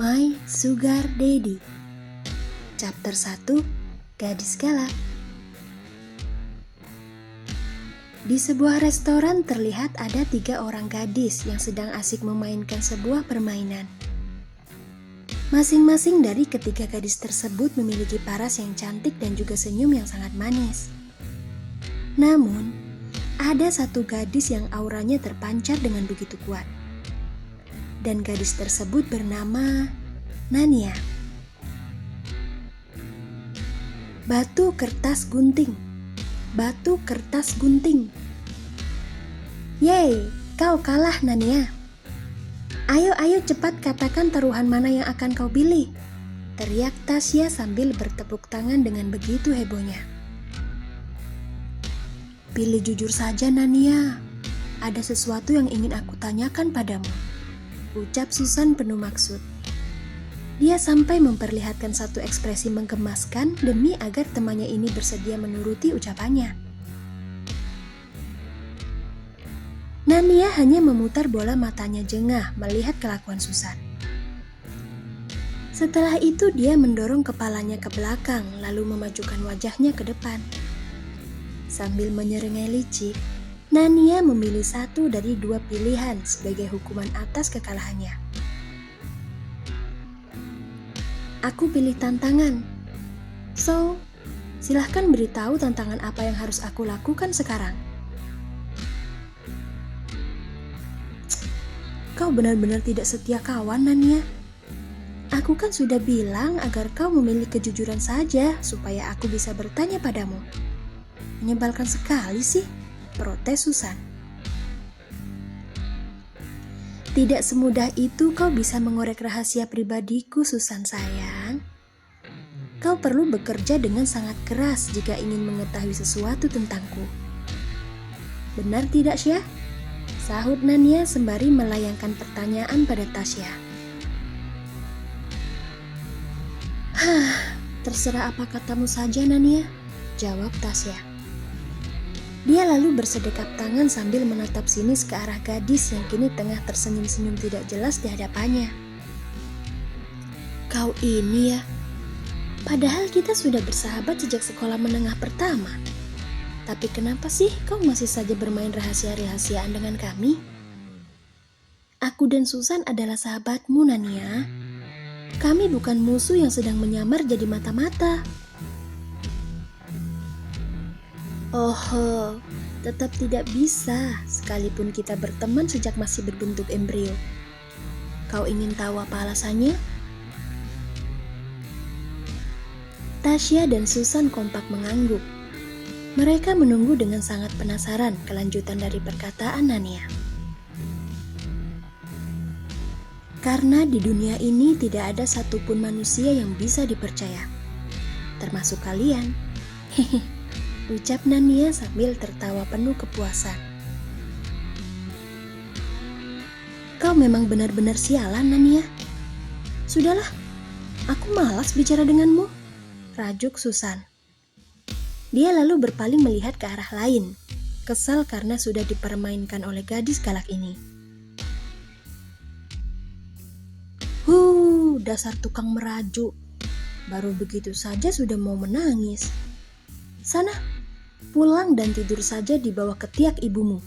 My Sugar Daddy. Chapter 1, Gadis Galak. Di sebuah restoran terlihat ada 3 orang gadis yang sedang asik memainkan sebuah permainan. Masing-masing dari ketiga gadis tersebut memiliki paras yang cantik dan juga senyum yang sangat manis. Namun, ada satu gadis yang auranya terpancar dengan begitu kuat. Dan gadis tersebut bernama Nania. Batu kertas gunting. Batu kertas gunting. Yeay, kau kalah Nania. Ayo cepat katakan taruhan mana yang akan kau pilih. Teriak Tasya sambil bertepuk tangan dengan begitu hebohnya. Pilih jujur saja Nania. Ada sesuatu yang ingin aku tanyakan padamu. Ucap Susan penuh maksud. Dia sampai memperlihatkan satu ekspresi menggemaskan demi agar temannya ini bersedia menuruti ucapannya. Nania hanya memutar bola matanya jengah melihat kelakuan Susan. Setelah itu dia mendorong kepalanya ke belakang lalu memajukan wajahnya ke depan. Sambil menyerengai licik, Nania memilih satu dari 2 pilihan sebagai hukuman atas kekalahannya. Aku pilih tantangan. So, silahkan beritahu tantangan apa yang harus aku lakukan sekarang. Kau benar-benar tidak setia kawan, Nania. Aku kan sudah bilang agar kau memilih kejujuran saja supaya aku bisa bertanya padamu. Menyebalkan sekali sih, protes Susan. Tidak semudah itu kau bisa mengorek rahasia pribadiku, Susan sayang. Kau perlu bekerja dengan sangat keras jika ingin mengetahui sesuatu tentangku. Benar tidak, Syah? Sahut Nania sembari melayangkan pertanyaan pada Tasya. Terserah apa katamu saja, Nania, jawab Tasya. Dia lalu bersedekap tangan sambil menatap sinis ke arah gadis yang kini tengah tersenyum-senyum tidak jelas di hadapannya. Kau ini ya, padahal kita sudah bersahabat sejak sekolah menengah pertama. Tapi kenapa sih kau masih saja bermain rahasia-rahasiaan dengan kami? Aku dan Susan adalah sahabatmu, Nania. Kami bukan musuh yang sedang menyamar jadi mata-mata. Oh, tetap tidak bisa sekalipun kita berteman sejak masih berbentuk embrio. Kau ingin tahu apa alasannya? Tasya dan Susan kompak mengangguk. Mereka menunggu dengan sangat penasaran kelanjutan dari perkataan Nania. Karena di dunia ini tidak ada satupun manusia yang bisa dipercaya, termasuk kalian. Hehe. Ucap Nania sambil tertawa penuh kepuasan. Kau memang benar-benar sialan, Nania. Sudahlah, aku malas bicara denganmu, rajuk Susan. Dia lalu berpaling melihat ke arah lain, kesal karena sudah dipermainkan oleh gadis galak ini. Dasar tukang merajuk. Baru begitu saja sudah mau menangis. Sana, pulang dan tidur saja di bawah ketiak ibumu.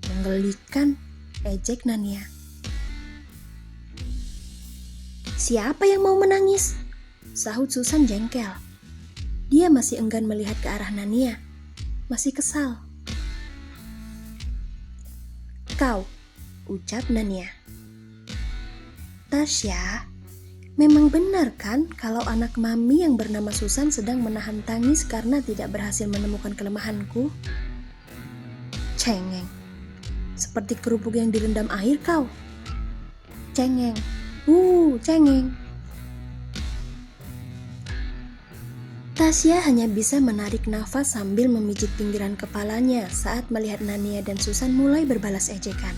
Menggelikan, ejek Nania. Siapa yang mau menangis? Sahut Susan jengkel. Dia masih enggan melihat ke arah Nania. Masih kesal. Kau, ucap Nania. Tasya, memang benar kan kalau anak mami yang bernama Susan sedang menahan tangis karena tidak berhasil menemukan kelemahanku? Cengeng. Seperti kerupuk yang direndam air kau. Cengeng. Cengeng. Tasya hanya bisa menarik nafas sambil memijit pinggiran kepalanya saat melihat Nania dan Susan mulai berbalas ejekan.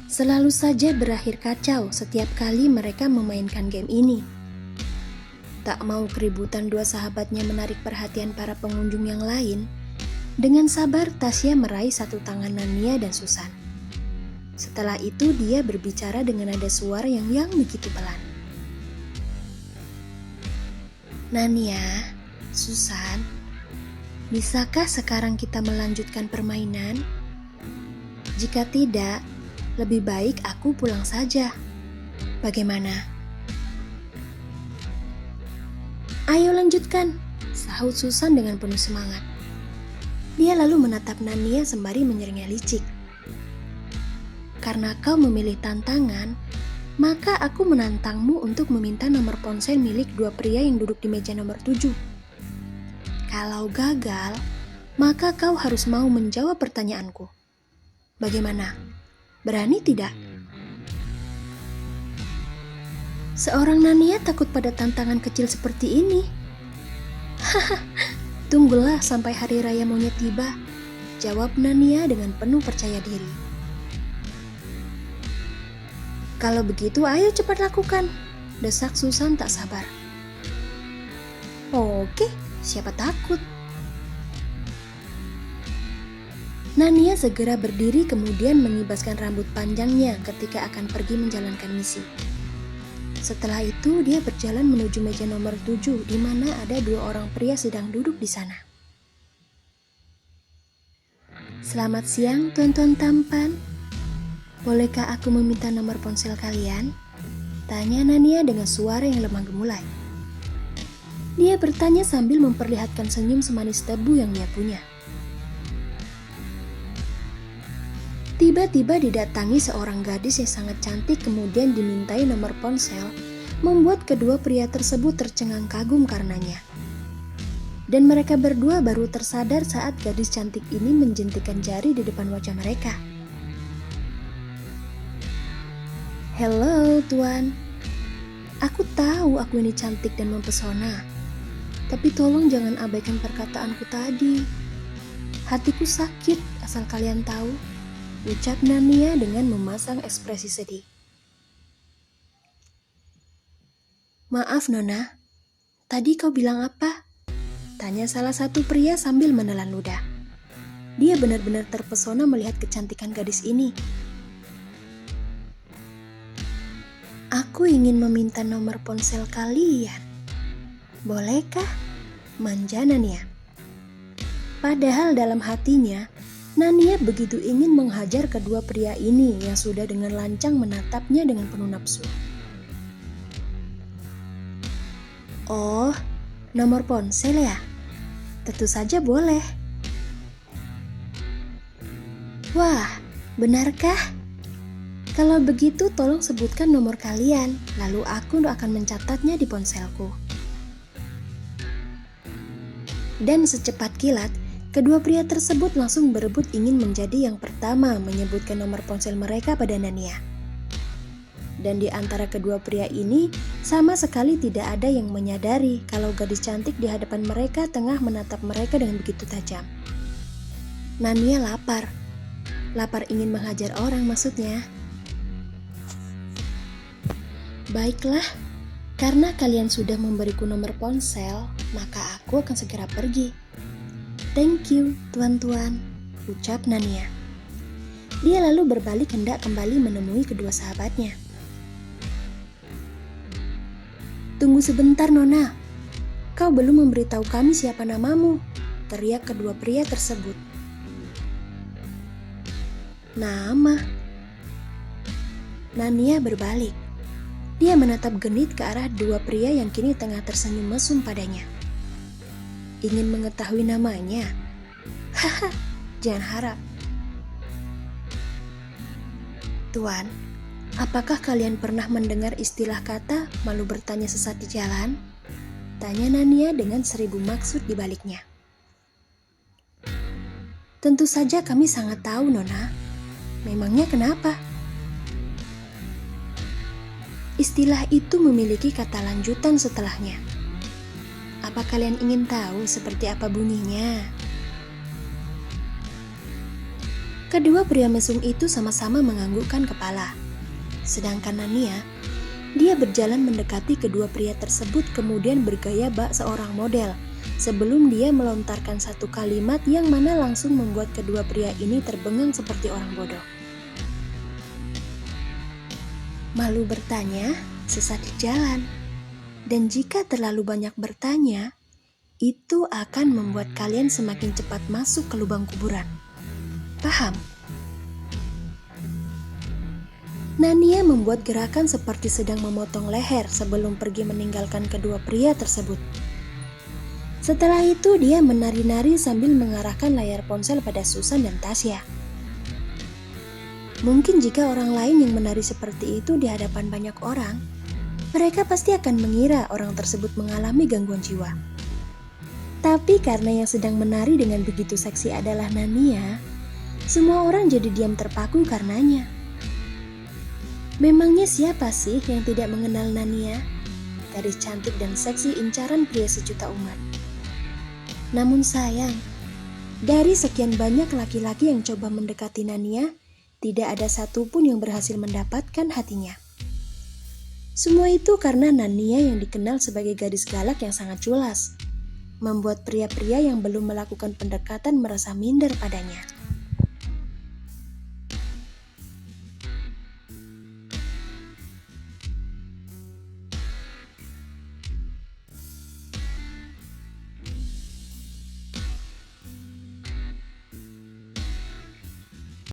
Selalu saja berakhir kacau setiap kali mereka memainkan game ini. Tak mau keributan 2 sahabatnya menarik perhatian para pengunjung yang lain, dengan sabar Tasya meraih satu tangan Nania dan Susan. Setelah itu dia berbicara dengan nada suara yang begitu pelan. Nania, Susan, bisakah sekarang kita melanjutkan permainan? Jika tidak, lebih baik aku pulang saja. Bagaimana? Ayo lanjutkan, sahut Susan dengan penuh semangat. Dia lalu menatap Nania sembari menyeringai licik. Karena kau memilih tantangan, maka aku menantangmu untuk meminta nomor ponsel milik dua pria yang duduk di meja nomor 7. Kalau gagal, maka kau harus mau menjawab pertanyaanku. Bagaimana? Berani tidak? Seorang Nania takut pada tantangan kecil seperti ini. Haha, tunggulah sampai hari raya monyet tiba, jawab Nania dengan penuh percaya diri. Kalau begitu ayo cepat lakukan, desak Susan tak sabar. Oke, siapa takut? Nania segera berdiri kemudian mengibaskan rambut panjangnya ketika akan pergi menjalankan misi. Setelah itu dia berjalan menuju meja nomor 7 di mana ada dua orang pria sedang duduk di sana. Selamat siang tuan-tuan tampan. Bolehkah aku meminta nomor ponsel kalian? Tanya Nania dengan suara yang lemah gemulai. Dia bertanya sambil memperlihatkan senyum semanis tebu yang dia punya. Tiba-tiba didatangi seorang gadis yang sangat cantik kemudian dimintai nomor ponsel, membuat kedua pria tersebut tercengang kagum karenanya. Dan mereka berdua baru tersadar saat gadis cantik ini menjentikan jari di depan wajah mereka. Hello, Tuan. Aku tahu aku ini cantik dan mempesona. Tapi tolong jangan abaikan perkataanku tadi. Hatiku sakit asal kalian tahu, ucap Nania dengan memasang ekspresi sedih. Maaf, Nona. Tadi kau bilang apa? Tanya salah satu pria sambil menelan ludah. Dia benar-benar terpesona melihat kecantikan gadis ini. Aku ingin meminta nomor ponsel kalian. Bolehkah? Manja Nania. Padahal dalam hatinya, Nania begitu ingin menghajar kedua pria ini yang sudah dengan lancang menatapnya dengan penuh nafsu. Oh, nomor ponsel ya? Tentu saja boleh. Wah, benarkah? Kalau begitu tolong sebutkan nomor kalian, lalu aku akan mencatatnya di ponselku. Dan secepat kilat, kedua pria tersebut langsung berebut ingin menjadi yang pertama menyebutkan nomor ponsel mereka pada Nania. Dan di antara kedua pria ini, sama sekali tidak ada yang menyadari kalau gadis cantik di hadapan mereka tengah menatap mereka dengan begitu tajam. Nania lapar. Lapar ingin menghajar orang maksudnya. Baiklah, karena kalian sudah memberiku nomor ponsel, maka aku akan segera pergi. Thank you, tuan-tuan, ucap Nania. Dia lalu berbalik hendak kembali menemui kedua sahabatnya. Tunggu sebentar, Nona. Kau belum memberitahu kami siapa namamu, teriak kedua pria tersebut. Nama? Nania berbalik. Dia menatap genit ke arah dua pria yang kini tengah tersenyum mesum padanya. Ingin mengetahui namanya? Haha, jangan harap. Tuan, apakah kalian pernah mendengar istilah kata malu bertanya sesat di jalan? Tanya Nania dengan 1000 maksud di baliknya. Tentu saja kami sangat tahu, Nona. Memangnya kenapa? Istilah itu memiliki kata lanjutan setelahnya. Apa kalian ingin tahu seperti apa bunyinya? Kedua pria mesum itu sama-sama menganggukkan kepala. Sedangkan Nania, dia berjalan mendekati kedua pria tersebut kemudian bergaya bak seorang model sebelum dia melontarkan satu kalimat yang mana langsung membuat kedua pria ini terbengang seperti orang bodoh. Malu bertanya, sesat di jalan. Dan jika terlalu banyak bertanya, itu akan membuat kalian semakin cepat masuk ke lubang kuburan. Paham? Nania membuat gerakan seperti sedang memotong leher sebelum pergi meninggalkan kedua pria tersebut. Setelah itu dia menari-nari sambil mengarahkan layar ponsel pada Susan dan Tasya. Mungkin jika orang lain yang menari seperti itu di hadapan banyak orang, mereka pasti akan mengira orang tersebut mengalami gangguan jiwa. Tapi karena yang sedang menari dengan begitu seksi adalah Nania, semua orang jadi diam terpaku karenanya. Memangnya siapa sih yang tidak mengenal Nania? Gadis cantik dan seksi incaran pria sejuta umat. Namun sayang, dari sekian banyak laki-laki yang coba mendekati Nania, tidak ada satupun yang berhasil mendapatkan hatinya. Semua itu karena Nania yang dikenal sebagai gadis galak yang sangat culas, membuat pria-pria yang belum melakukan pendekatan merasa minder padanya.